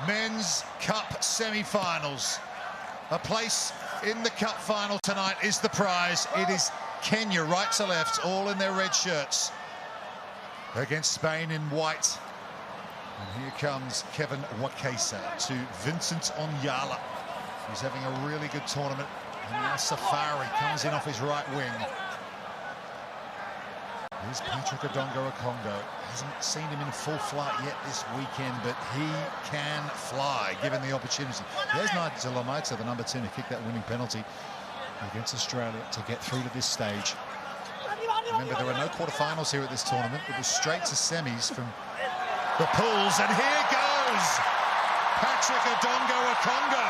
Men's Cup semi-finals. A place in the Cup final tonight is the prize. It is Kenya, right to left, all in their red shirts, against Spain in white. And here comes Kevin Wakesa to Vincent Onyala. He's having a really good tournament. And now Safari comes in off his right wing. Here's Patrick Odongo-Okongo. Hasn't seen him in full flight yet this weekend, but he can fly, given the opportunity. There's Nigel Lomaita, the number 10, who kicked that winning penalty against Australia to get through to this stage. Remember, there were no quarterfinals here at this tournament. It was straight to semis from the pools, and here goes Patrick Odongo-Okongo.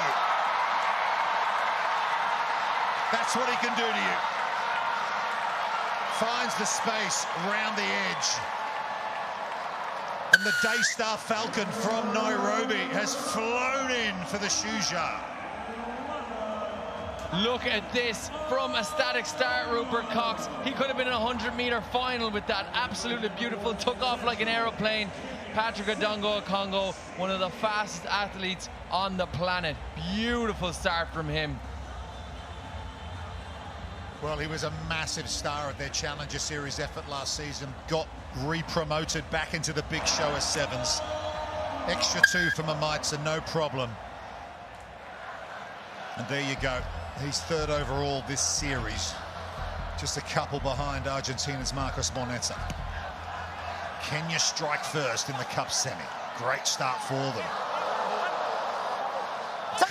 That's what he can do to you. Finds the space round the edge. And the Daystar Falcon from Nairobi has flown in for the Shuja. Look at this from a static start, Rupert Cox. He could have been in a 100-meter final with that. Absolutely beautiful. Took off like an aeroplane. Patrick Odongo-Okongo, one of the fastest athletes on the planet. Beautiful start from him. Well, he was a massive star of their Challenger Series effort last season. Got re-promoted back into the big show as sevens. Extra 2 from Amaitsa, no problem. And there you go. He's third overall this series. Just a couple behind Argentina's Marcos Moneta. Kenya strike first in the Cup semi. Great start for them.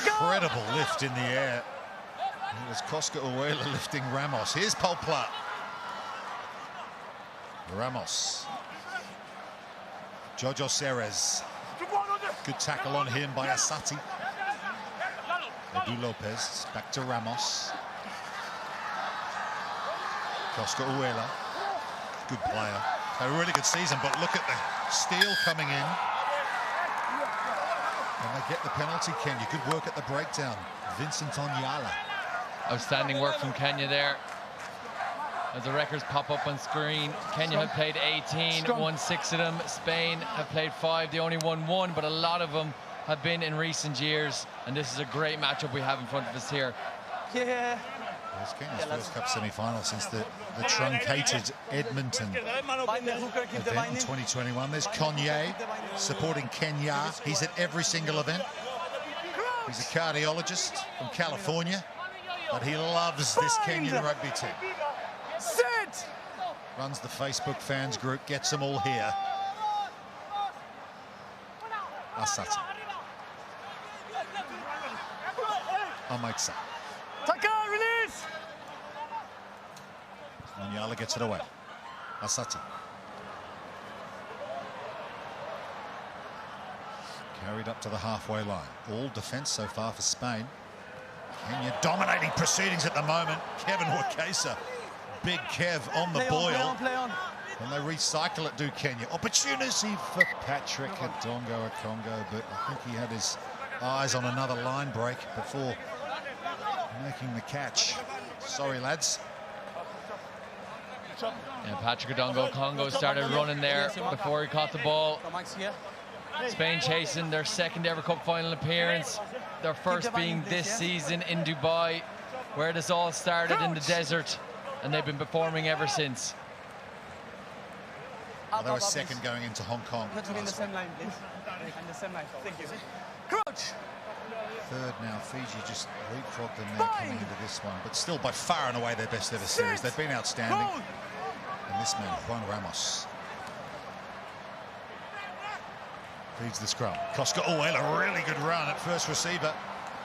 Incredible lift in the air. It was Koska Uwela lifting Ramos. Here's Paul Platt. Ramos. Jojo Ceres. Good tackle on him by Asati. Edu Lopez. Back to Ramos. Koska Uwela. Good player. A really good season, but look at the steal coming in. And they get the penalty, Kenya. Good work at the breakdown. Vincent Onyala. Outstanding work from Kenya there. As the records pop up on screen, Kenya have played 18, won 6 of them. Spain have played 5, they only won 1, but a lot of them have been in recent years. And this is a great matchup we have in front of us here. Yeah. It's Kenya's first Cup semi-final since the truncated Edmonton event in 2021. There's Kanye supporting Kenya. He's at every single event. He's a cardiologist from California, but he loves this Kenyan rugby team. Sit! Runs the Facebook fans group, gets them all here. Asati. Amaitsa. Taka, release! Onyala gets it away. Asati. Carried up to the halfway line. All defence so far for Spain. Kenya dominating proceedings at the moment. Kevin Wakesa. Big Kev on the boil. Play on. And they recycle it, do Kenya. Opportunity for Patrick Odongo-Okongo, but I think he had his eyes on another line break before making the catch. Sorry, lads. Yeah, Patrick Odongo-Okongo started running there before he caught the ball. Spain chasing their second ever cup final appearance. Their first being this season in Dubai, where this all started in the desert, and they've been performing ever since. Well, they were second going into Hong Kong. In the same line, please. In the same line. Thank you. Crouch! Third now. Fiji just leapfrogged them there coming into this one, but still by far and away their best ever series. They've been outstanding. And this man, Juan Ramos, feeds the scrum. Koska Uwela, really good run at first receiver.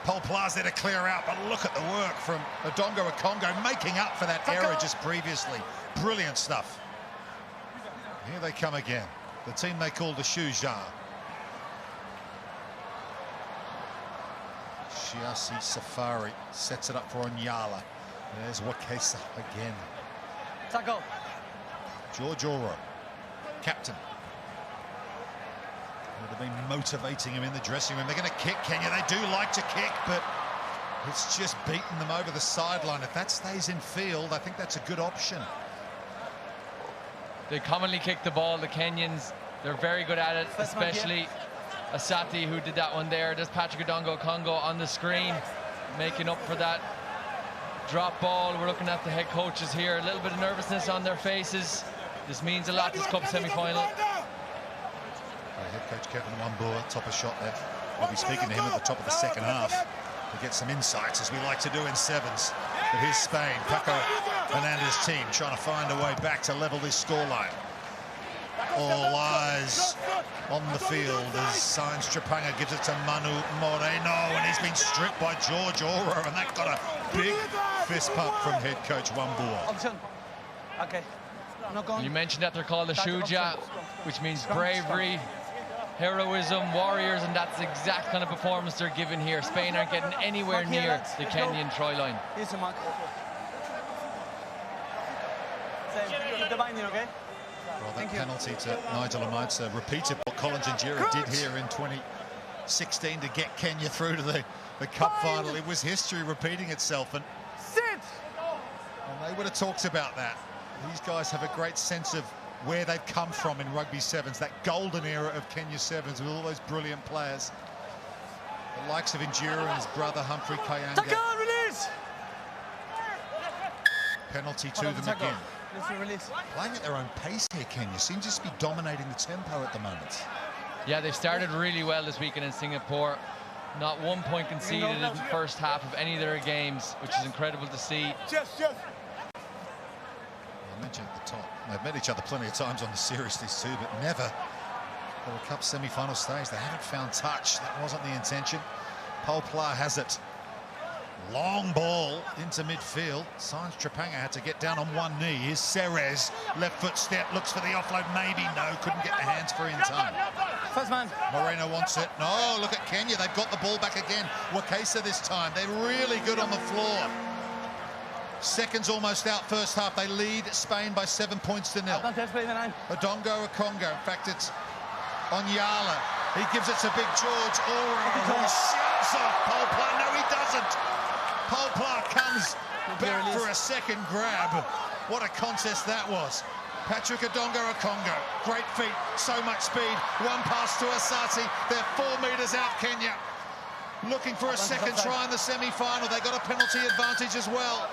Paul Plaza there to clear out, but look at the work from Odongo-Okongo, making up for that error just previously. Brilliant stuff. Here they come again. The team they call the Shuja. Shiasi Safari sets it up for Onyala. There's Wakesa again. Tackle. George Oro, captain. Would have been motivating him in the dressing room. They're going to kick Kenya. They do like to kick, but it's just beaten them over the sideline. If that stays in field, I think that's a good option. They commonly kick the ball, the Kenyans. They're very good at it, especially Asati who did that one there. There's Patrick Odongo-Congo on the screen, making up for that drop ball. We're looking at the head coaches here. A little bit of nervousness on their faces. This means a lot, this cup semi-final. Head coach Kevin Wambua, top of shot there. We'll be speaking to him at the top of the second half to get some insights, as we like to do in sevens. But here's Spain, Paco Hernandez's team trying to find a way back to level this scoreline. All eyes on the field as Science Trapanga gives it to Manu Moreno, and he's been stripped by George Ora, and that got a big fist pump from head coach Wambua. Okay. You mentioned that they're called the Shuja, which means bravery, heroism, warriors, and that's the exact kind of performance they're giving here. Spain aren't getting anywhere near the Kenyan try line. Here's your mark. Keep the binding, okay? Well, that penalty to Nigel Amaitsa repeated what Colin Jinjira did here in 2016 to get Kenya through to the cup final. It was history repeating itself, and they would have talked about that. These guys have a great sense of where they've come from in rugby sevens, that golden era of Kenya sevens with all those brilliant players. The likes of Injira and his brother Humphrey Kayanga. Penalty to them again. Playing at their own pace here, Kenya seems to just be dominating the tempo at the moment. Yeah, they've started really well this weekend in Singapore. Not 1 point conceded in the first half of any of their games, which is incredible to see. I mentioned at the top, they've met each other plenty of times on the series, these two, but never for the cup semi-final stage. They haven't found touch. That wasn't the intention. Paul Pla has it. Long ball into midfield. Science Trapanga had to get down on one knee. Here's Ceres, left foot step, looks for the offload, maybe, no, couldn't get the hands free in time. First man. Moreno wants it. No, look at Kenya, they've got the ball back again. Wakesa this time, they're really good on the floor. Seconds almost out first half. They lead Spain by 7 points to 0. Odongo Congo, in fact, it's Onyala. He gives it to Big George Ora, who shouts off Paul Pla. No, he doesn't. Paul Pla comes back for a second grab. What a contest that was. Patrick Odongo Congo, great feet, so much speed. One pass to Asati. They're 4 meters out, Kenya. Looking for a second try in the semi-final. They got a penalty advantage as well.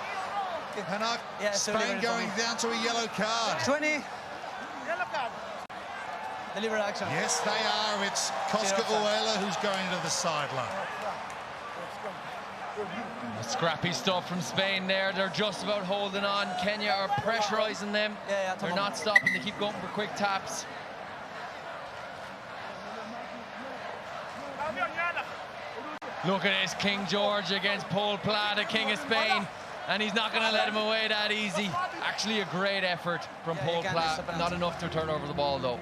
And Spain going down to a yellow card. 20. Yellow card. Deliberate action. Yes, they are. It's Koska Uela who's going to the sideline. Scrappy stuff from Spain there. They're just about holding on. Kenya are pressurising them. They're not stopping. They keep going for quick taps. Look at this, King George against Paul Pla, the King of Spain. And he's not going to let him away that easy. Actually a great effort from Paul Pla. Not enough to turn over the ball, though.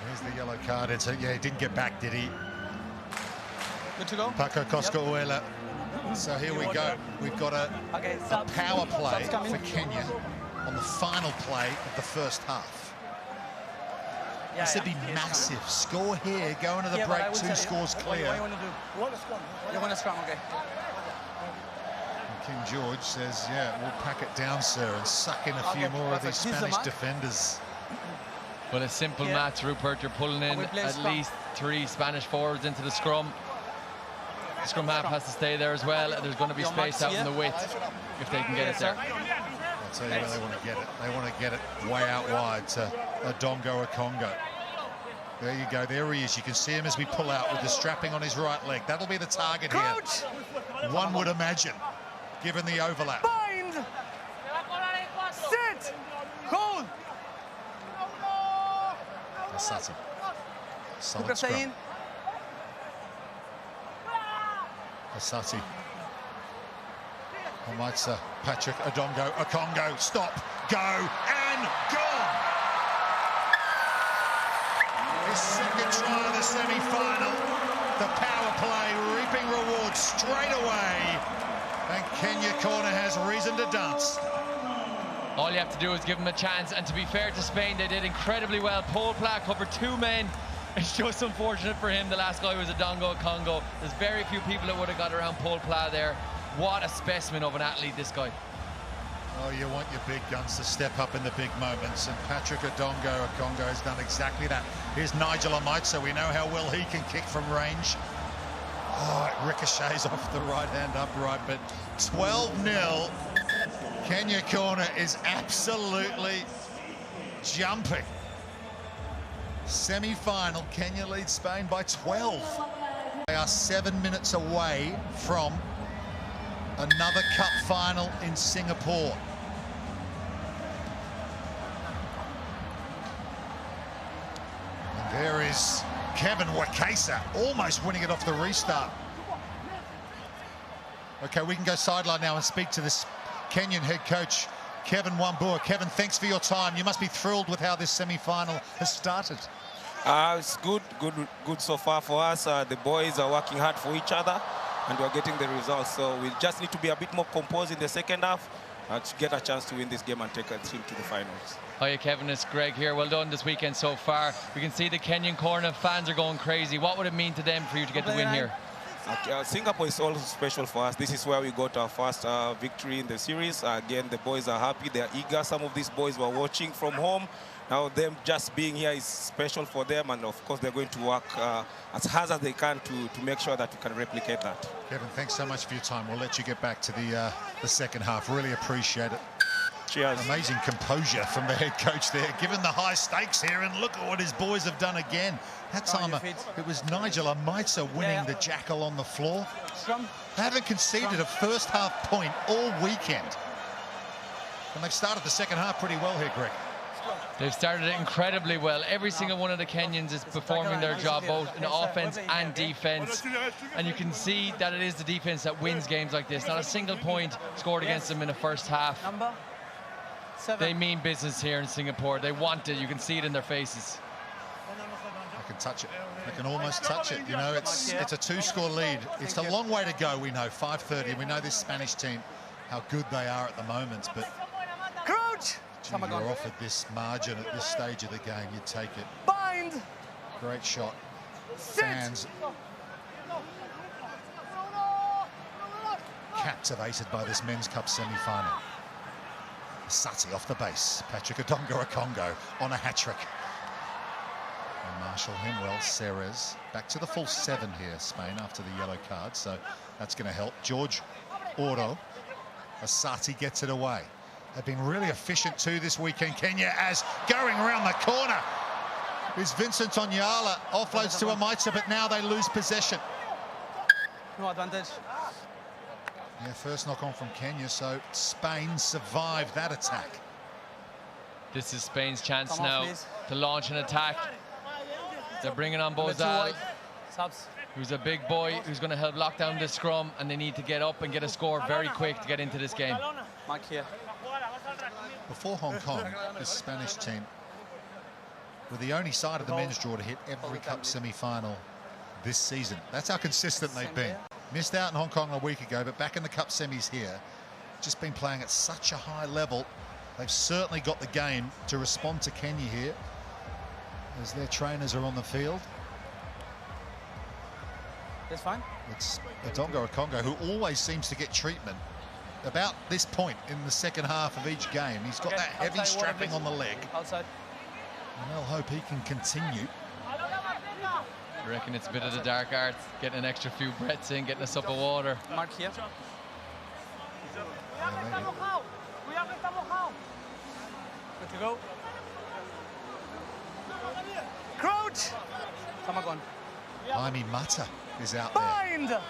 Here's the yellow card. Yeah, he didn't get back, did he? Good to go. Paco Koska Uela. So here we go. We've got a power play for Kenya on the final play of the first half. This would be massive. Score here, go into the break, 2 scores clear. What do you want to do? You want to scrum, okay. And King George says, yeah, we'll pack it down, sir, and suck in a few more of these Spanish defenders. Well, a simple match, Rupert. You're pulling in at least 3 Spanish forwards into the scrum. The scrum half has to stay there as well. There's going to be space out in the width if they can get it there. I'll tell you where they want to get it. They want to get it way out wide to Odongo Congo. There you go. There he is. You can see him as we pull out with the strapping on his right leg. That'll be the target here. One would imagine, given the overlap. Bind! Sit! Hold! Asati. Solid scrum. Asati. Amaitsa, Patrick Odongo Congo. Stop, go, and gone! His second try of the semi-final. The power play reaping rewards straight away. And Kenya corner has reason to dance. All you have to do is give them a chance. And to be fair to Spain, they did incredibly well. Paul Pla covered 2 men. It's just unfortunate for him. The last guy was Odongo Congo. There's very few people that would have got around Paul Pla there. What a specimen of an athlete, this guy. Oh, you want your big guns to step up in the big moments, and Patrick Odongo-Okongo has done exactly that. Here's Nigel Amaitsa. We know how well he can kick from range. Oh, it ricochets off the right-hand upright, but 12-0. Kenya corner is absolutely jumping. Semi-final, Kenya leads Spain by 12. They are 7 minutes away from another cup final in Singapore. And there is Kevin Wakesa almost winning it off the restart. Okay, we can go sideline now and speak to this Kenyan head coach, Kevin Wambua. Kevin, thanks for your time. You must be thrilled with how this semi-final has started. It's good so far for us. The boys are working hard for each other, and we're getting the results. So we just need to be a bit more composed in the second half to get a chance to win this game and take us into the finals. Hiya, Kevin. It's Greg here. Well done this weekend so far. We can see the Kenyan corner fans are going crazy. What would it mean to them for you to get the win here? Singapore is also special for us. This is where we got our first victory in the series. Again, the boys are happy. They're eager. Some of these boys were watching from home. Now, them just being here is special for them, and of course, they're going to work as hard as they can to make sure that we can replicate that. Kevin, thanks so much for your time. We'll let you get back to the second half. Really appreciate it. Cheers. Amazing composure from the head coach there, given the high stakes here, and look at what his boys have done again. That time it was Nigel Amaitsa winning the jackal on the floor. They haven't conceded a first half point all weekend. And they've started the second half pretty well here, Greg. They've started it incredibly well. Every single one of the Kenyans is performing their job both in offense and defense. And you can see that it is the defense that wins games like this. Not a single point scored against them in the first half. They mean business here in Singapore. They want it. You can see it in their faces. They can touch it. They can almost touch it. You know, it's a two-score lead. It's a long way to go, we know, 5:30. We know this Spanish team, how good they are at the moment. But you're offered this margin at this stage of the game, you'd take it. Bind. Great shot. Fans captivated by this Men's Cup semi-final. Sati off the base. Patrick Odongo-Okongo on a hat-trick. And Marshall Himwell, Ceres. Back to the full 7 here, Spain, after the yellow card. So that's going to help. George Oro. Asati gets it away. They've been really efficient too this weekend, Kenya, as going around the corner is Vincent Onyala. Offloads to Amaitsa, but now they lose possession. No advantage. Yeah, first knock on from Kenya, so Spain survived that attack. This is Spain's chance now to launch an attack. They're bringing on Bozal, who's a big boy, who's going to help lock down this scrum, and they need to get up and get a score very quick to get into this game. Mark here. Before Hong Kong, this Spanish team were the only side of the men's draw to hit every cup semi-final this season. That's how consistent they've been. Missed out in Hong Kong a week ago, but back in the cup semis here, just been playing at such a high level. They've certainly got the game to respond to Kenya here as their trainers are on the field. That's fine. It's Odongo-Okongo, who always seems to get treatment about this point in the second half of each game. He's got that heavy strapping on the leg. Outside. And they'll hope he can continue. I reckon it's a bit of the dark arts, getting an extra few breaths in, getting a sup of water. Mark here. Good to go. Crouch. Come on. Jaime Mata is out Bind. there.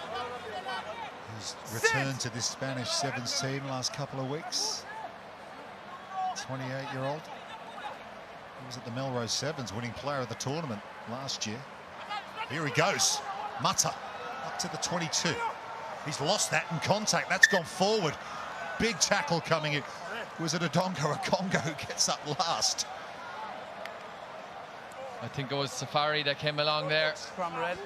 He's returned to this Spanish Sevens team last couple of weeks. 28-year-old. He was at the Melrose Sevens, winning player of the tournament last year. Here he goes. Mata up to the 22. He's lost that in contact. That's gone forward. Big tackle coming in. Was it Odongo-Okongo who gets up last? I think it was Safari that came along there. Scrum red.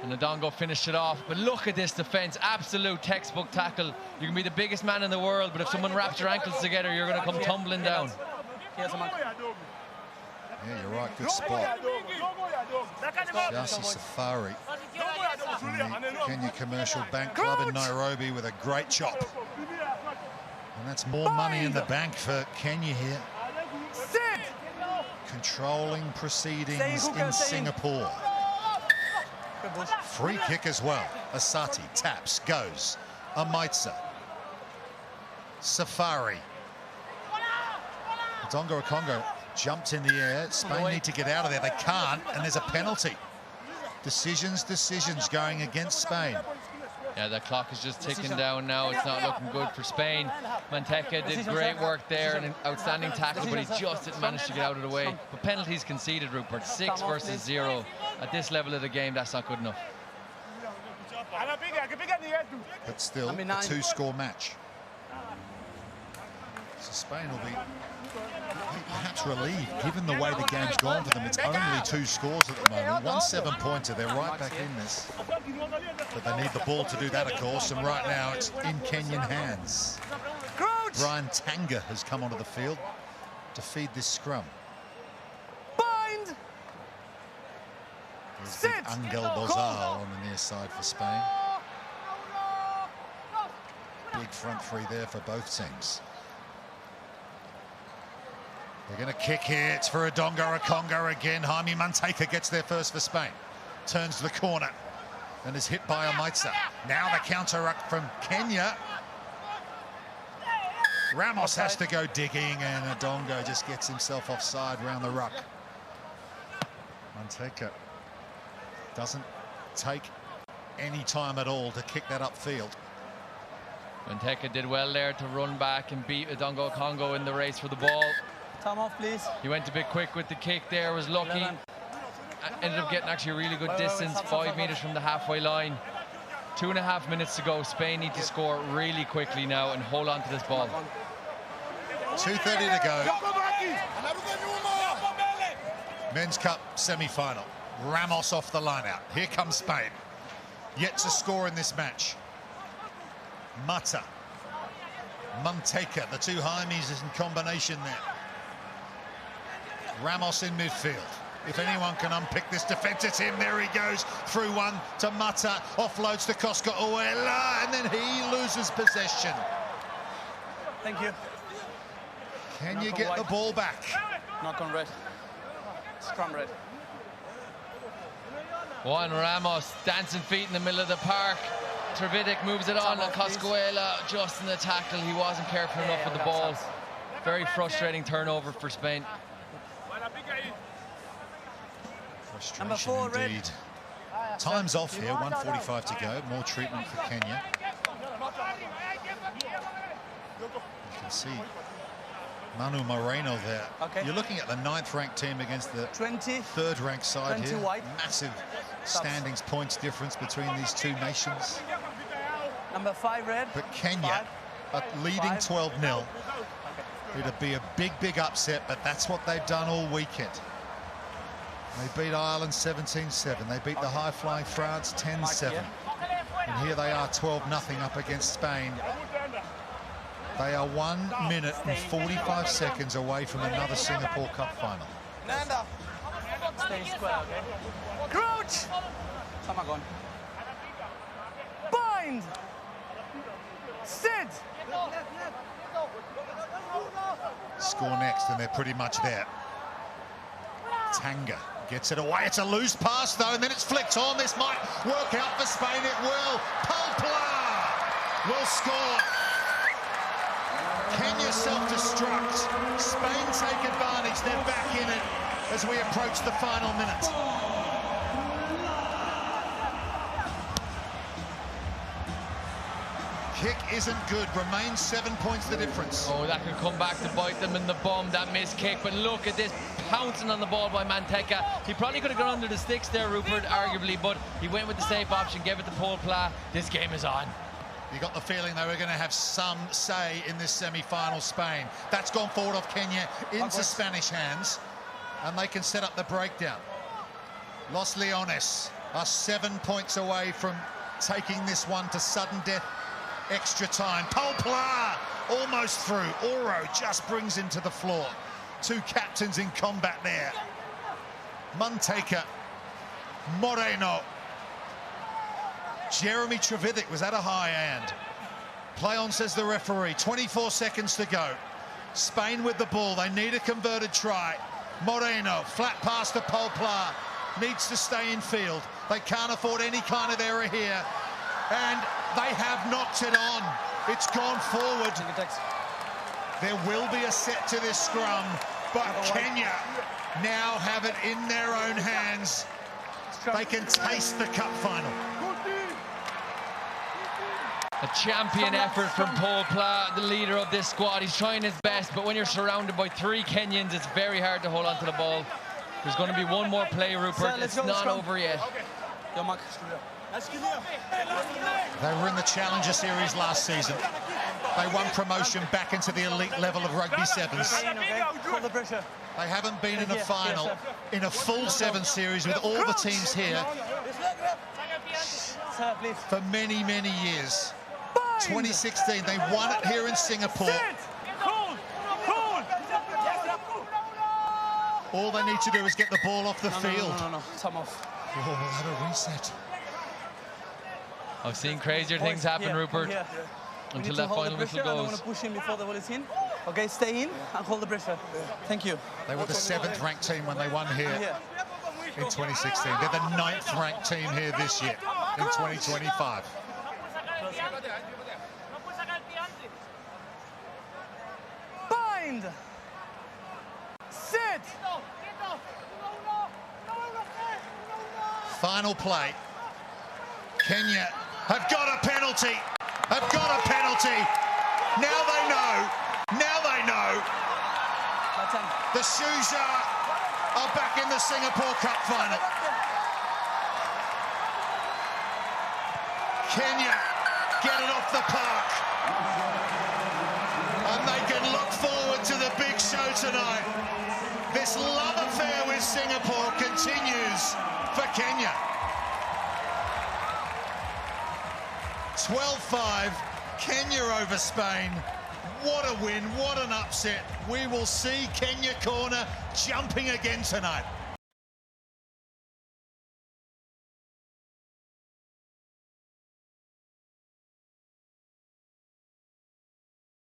And Odongo finished it off. But look at this defense. Absolute textbook tackle. You can be the biggest man in the world, but if someone wraps your ankles together, you're going to come tumbling down. Here's a mark. Yeah, you're right. Good spot. Jasi Safari from the Kenya Commercial Bank Club in Nairobi with a great chop. And that's more money in the bank for Kenya here. Sit! Controlling proceedings in Singapore. Free kick as well. Asati taps, goes. Amaitsa. Safari. Dongo Congo jumped in the air. Spain need to get out of there. They can't, and there's a penalty. Decisions going against Spain. Yeah, the clock is just ticking down now. It's not looking good for Spain. Manteca did great work there, an outstanding tackle, but he just didn't manage to get out of the way. But penalties conceded, Rupert. 6 versus 0. At this level of the game, that's not good enough. But still, a 2-score match. So Spain will be perhaps relieved, given the way the game's gone for them. It's only 2 scores at the moment. 1 7-pointer. They're right back in this. But they need the ball to do that, of course. And right now, it's in Kenyan hands. Brian Tanga has come onto the field to feed this scrum. Bind! There's big Angel Bozal on the near side for Spain. Big front three there for both teams. They're going to kick here. It's for Adongo Congo again. Jaime Manteca gets there first for Spain. Turns the corner and is hit by Amaitsa. Now the counter up from Kenya. Ramos has to go digging, and Adongo just gets himself offside round the ruck. Manteca doesn't take any time at all to kick that upfield. Manteca did well there to run back and beat Adongo Congo in the race for the ball. Time off, please. He went a bit quick with the kick there, was lucky. Ended up getting actually a really good distance, 5 meters from the halfway line. 2.5 minutes to go. Spain need to score really quickly now and hold on to this ball. 2:30 to go. Men's Cup semi-final. Ramos off the line-out. Here comes Spain. Yet to score in this match. Mata. Manteca, the 2 Jaimes is in combination there. Ramos in midfield. If anyone can unpick this defence, it's him. There he goes. Through one to Mata. Offloads to Koska Uela. And then he loses possession. Thank you. Can you get the ball back? Knock on red. Scrum red. Juan Ramos, dancing feet in the middle of the park. Trevidic moves it on, and Coscuela just in the tackle. He wasn't careful enough with the ball. Very frustrating turnover for Spain. Frustration indeed. Time's off here, 1:45 to go. More treatment for Kenya. You can see Manu Moreno there. You're looking at the 9th-ranked team against the 3rd-ranked side here. Massive standings points difference between these 2 nations. Number 5 red. But Kenya are leading 12-0. It'd be a big upset, but that's what they've done all weekend. They beat Ireland 17-7. They beat the high-flying France 10-7. And here they are 12-0 up against Spain. They are 1 minute and 45 seconds away from another Singapore Cup final. Nanda. Stay square, okay? Crouch! Samagon. Bind! Sit! Score next, and they're pretty much there. Tanga gets it away. It's a loose pass, though, and then it's flicked on. This might work out for Spain. It will. Palpla will score. Kenya self-destruct. Spain take advantage. They're back in it as we approach the final minute. Kick isn't good. Remains 7 points the difference. Oh, that could come back to bite them in the bum, that missed kick. But look at this, pouncing on the ball by Manteca. He probably could have gone under the sticks there, Rupert, arguably, but he went with the safe option, gave it to Paul Pla. This game is on. You got the feeling they were going to have some say in this semi-final, Spain. That's gone forward off Kenya into Spanish hands, and they can set up the breakdown. Los Leones are 7 points away from taking this one to sudden death. Extra time. Palpla almost through. Oro just brings him to the floor. 2 captains in combat there. Manteca, Moreno. Jeremy Trevidic was at a high end. Play on, says the referee. 24 seconds to go. Spain with the ball. They need a converted try. Moreno, flat pass to Polplar. Needs to stay in field. They can't afford any kind of error here. And they have knocked it on. It's gone forward. There will be a set to this scrum, but Kenya now have it in their own hands. They can taste the cup final. A champion effort from Paul Pla, the leader of this squad. He's trying his best, but when you're surrounded by 3 Kenyans, it's very hard to hold on to the ball. There's going to be one more play, Rupert. It's not over yet. They were in the Challenger Series last season. They won promotion back into the elite level of Rugby Sevens. They haven't been in a final in a full 7 series with all the teams here for many, many years. 2016, they won it here in Singapore. All they need to do is get the ball off the field. No. Time off. Oh, we'll have a reset. I've seen crazier things happen, Rupert, until that final whistle goes. I want to push in before the ball is in. Okay, stay in and hold the pressure. Thank you. They were the 7th ranked team when they won here in 2016. They're the 9th ranked team here this year in 2025. Bind! Sit! Final play. Kenya have got a penalty. Have got a penalty. Now they know. Now they know. The Shuja are back in the Singapore Cup final. Kenya get it off the park. And they can look forward to the big show tonight. This love affair with Singapore continues for Kenya. 12-5, Kenya over Spain. What a win, what an upset. We will see Kenya corner jumping again tonight.